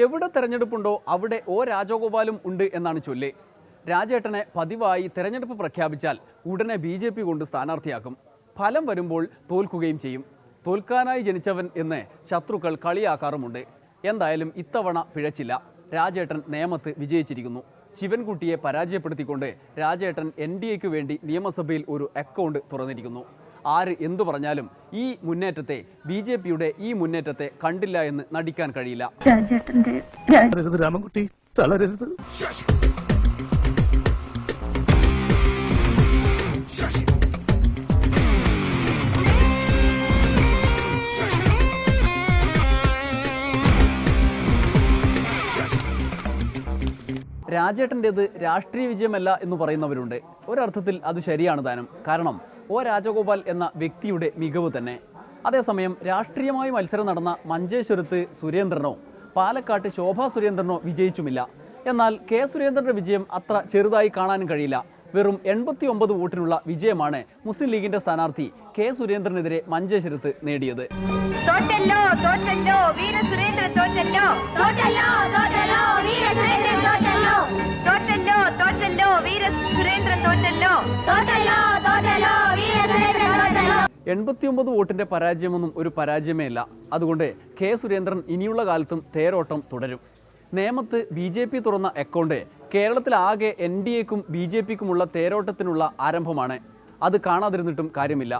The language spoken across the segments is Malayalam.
എവിടെ തെരഞ്ഞെടുപ്പുണ്ടോ അവിടെ ഒ രാജഗോപാലും ഉണ്ട് എന്നാണ് ചൊല്ല്. രാജേട്ടനെ പതിവായി തെരഞ്ഞെടുപ്പ് പ്രഖ്യാപിച്ചാൽ ഉടനെ BJP കൊണ്ട് സ്ഥാനാർത്ഥിയാക്കും. ഫലം വരുമ്പോൾ തോൽക്കുകയും ചെയ്യും. തോൽക്കാനായി ജനിച്ചവൻ എന്ന് ശത്രുക്കൾ കളിയാക്കാറുമുണ്ട്. എന്തായാലും ഇത്തവണ പിഴച്ചില്ല. രാജേട്ടൻ നേമത്ത് വിജയിച്ചിരിക്കുന്നു. ശിവൻകുട്ടിയെ പരാജയപ്പെടുത്തിക്കൊണ്ട് രാജേട്ടൻ NDAക്ക് വേണ്ടി നിയമസഭയിൽ ഒരു അക്കൗണ്ട് തുറന്നിരിക്കുന്നു. ആര് എന്തു പറഞ്ഞാലും ഈ മുന്നേറ്റത്തെ BJPയുടെ ഈ മുന്നേറ്റത്തെ കണ്ടില്ല എന്ന് നടിക്കാൻ കഴിയില്ല. രാമൻകുട്ടി തളരരുത്. രാജേട്ടൻ്റേത് രാഷ്ട്രീയ വിജയമല്ല എന്ന് പറയുന്നവരുണ്ട്. ഒരർത്ഥത്തിൽ അത് ശരിയാണ് താനും. കാരണം ഒ രാജഗോപാൽ എന്ന വ്യക്തിയുടെ മികവ് തന്നെ. അതേസമയം രാഷ്ട്രീയമായി മത്സരം നടന്ന മഞ്ചേശ്വരത്ത് സുരേന്ദ്രനോ പാലക്കാട്ട് ശോഭാ സുരേന്ദ്രനോ വിജയിച്ചുമില്ല. എന്നാൽ കെ സുരേന്ദ്രൻ്റെ വിജയം അത്ര ചെറുതായി കാണാനും കഴിയില്ല. വെറും 89 വോട്ടിനുള്ള വിജയമാണ് മുസ്ലിം ലീഗിന്റെ സ്ഥാനാർത്ഥി കെ സുരേന്ദ്രനെതിരെ മഞ്ചേശ്വരത്ത് നേടിയത്. എൺപത്തിയൊമ്പത് വോട്ടിന്റെ പരാജയമൊന്നും ഒരു പരാജയമേ അല്ല. അതുകൊണ്ട് കെ സുരേന്ദ്രൻ ഇനിയുള്ള കാലത്തും തേരോട്ടം തുടരും. നേമത്ത് BJP തുറന്ന അക്കൗണ്ട് കേരളത്തിലാകെ NDAക്കും BJPക്കുമുള്ള തേരോട്ടത്തിനുള്ള ആരംഭമാണ്. അത് കാണാതിരുന്നിട്ടും കാര്യമില്ല.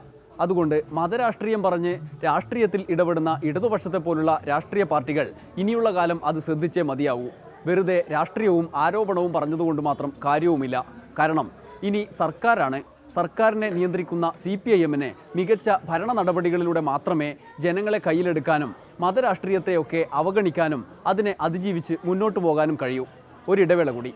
അതുകൊണ്ട് മതരാഷ്ട്രീയം പറഞ്ഞ് രാഷ്ട്രീയത്തിൽ ഇടപെടുന്ന ഇടതുപക്ഷത്തെ പോലുള്ള രാഷ്ട്രീയ പാർട്ടികൾ ഇനിയുള്ള കാലം അത് ശ്രദ്ധിച്ചേ മതിയാവൂ. വെറുതെ രാഷ്ട്രീയവും ആരോപണവും പറഞ്ഞതുകൊണ്ട് മാത്രം കാര്യവുമില്ല. കാരണം ഇനി സർക്കാരാണ്. സർക്കാരിനെ നിയന്ത്രിക്കുന്ന CPIMന് മികച്ച ഭരണ നടപടികളിലൂടെ മാത്രമേ ജനങ്ങളെ കയ്യിലെടുക്കാനും മതരാഷ്ട്രീയത്തെയൊക്കെ അവഗണിക്കാനും അതിനെ അതിജീവിച്ച് മുന്നോട്ട് പോകാനും കഴിയൂ. ഒരിടവേള കൂടി.